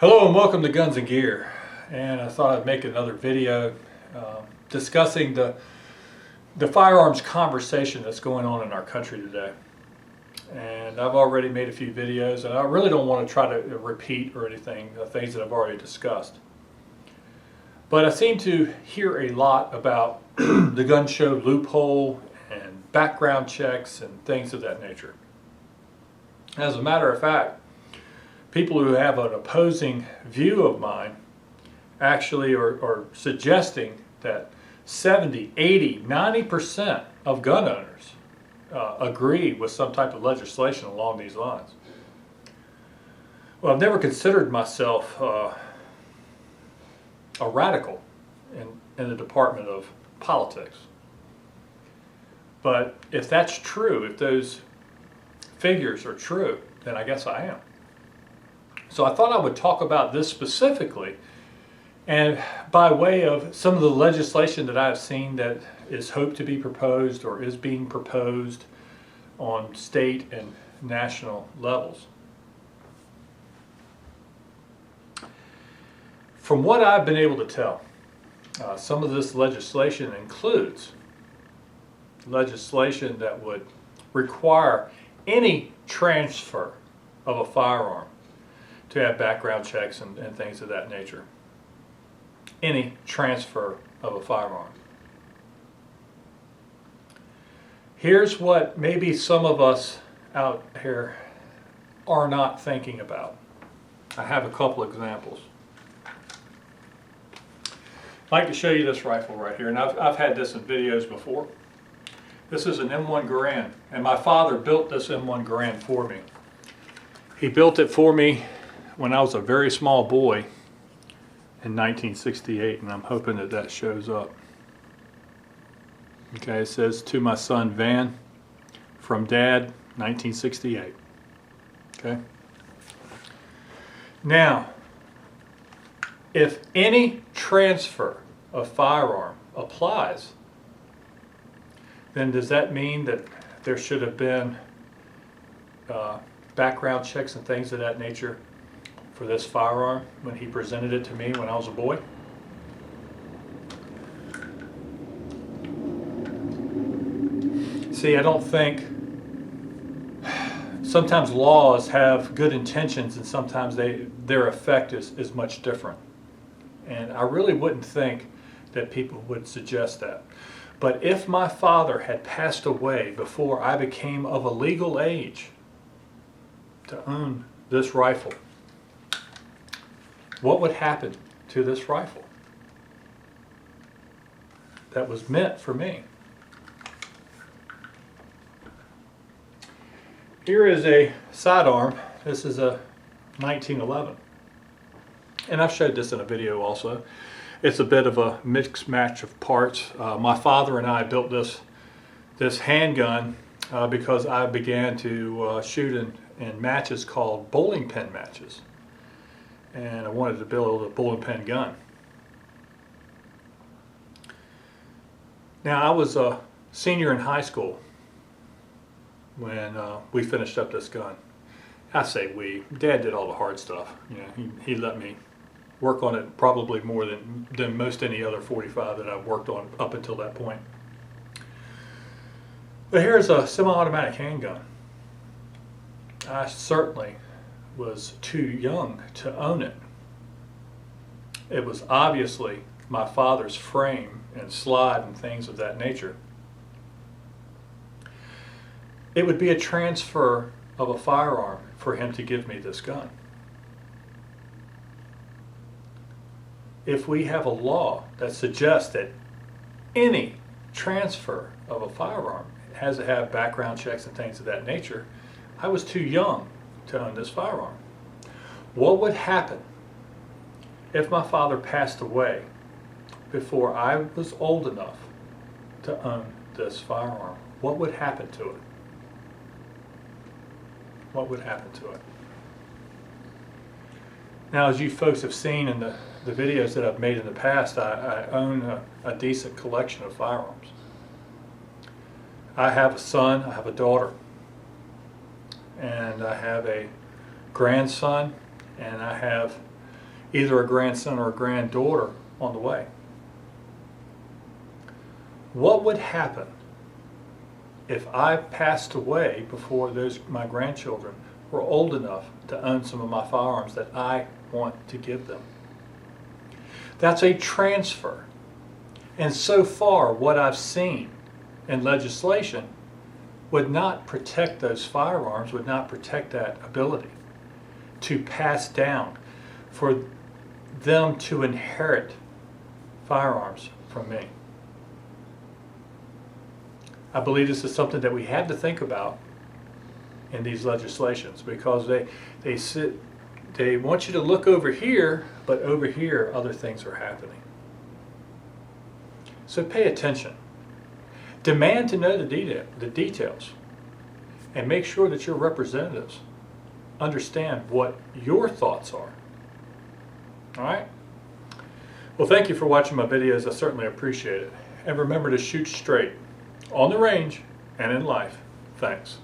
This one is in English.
Hello and welcome to Guns and Gear, and I thought I'd make another video discussing the firearms conversation that's going on in our country today. And I've already made a few videos, and I really don't want to try to repeat or anything, things that I've already discussed. But I seem to hear a lot about the gun show loophole and background checks and things of that nature. As a matter of fact, people who have an opposing view of mine actually are suggesting that 70, 80, 90% of gun owners agree with some type of legislation along these lines. Well, I've never considered myself a radical in the Department of Politics. But if that's true, if those figures are true, then I guess I am. So I thought I would talk about this specifically, and by way of some of the legislation that I've seen that is hoped to be proposed or is being proposed on state and national levels. From what I've been able to tell, some of this legislation includes legislation that would require any transfer of a firearm to have background checks and things of that nature. Any transfer of a firearm. Here's what maybe some of us out here are not thinking about. I have a couple examples. I'd like to show you this rifle right here, and I've had this in videos before. This is an M1 Garand, and my father built this M1 Garand for me. He built it for me when I was a very small boy in 1968, and I'm hoping that that shows up. Okay, it says, "To my son Van, from Dad, 1968. Okay. Now, if any transfer of firearm applies, then does that mean that there should have been background checks and things of that nature for this firearm when he presented it to me when I was a boy? See, I don't think, sometimes laws have good intentions and sometimes their effect is much different. And I really wouldn't think that people would suggest that. But if my father had passed away before I became of a legal age to own this rifle, what would happen to this rifle that was meant for me? Here is a sidearm. This is a 1911. And I've showed this in a video also. It's a bit of a mixed match of parts. My father and I built this handgun because I began to shoot in matches called bowling pin matches. And I wanted to build a bowling pin gun. Now, I was a senior in high school when we finished up this gun. I say we. Dad did all the hard stuff. You know, he let me work on it probably more than most any other 45 that I've worked on up until that point. But here's a semi-automatic handgun. I certainly was too young to own it. It was obviously my father's frame and slide and things of that nature. It would be a transfer of a firearm for him to give me this gun. If we have a law that suggests that any transfer of a firearm has to have background checks and things of that nature, I was too young to own this firearm. What would happen if my father passed away before I was old enough to own this firearm? What would happen to it? What would happen to it? Now, as you folks have seen in the videos that I've made in the past, I own a decent collection of firearms. I have a son, I have a daughter, and I have a grandson, and I have either a grandson or a granddaughter on the way. What would happen if I passed away before my grandchildren were old enough to own some of my firearms that I want to give them? That's a transfer. And so far, what I've seen in legislation would not protect those firearms, would not protect that ability to pass down, for them to inherit firearms from me. I believe this is something that we have to think about in these legislations, because they want you to look over here, but over here other things are happening. So pay attention. Demand to know the details, and make sure that your representatives understand what your thoughts are. All right? Well, thank you for watching my videos. I certainly appreciate it. And remember to shoot straight on the range and in life. Thanks.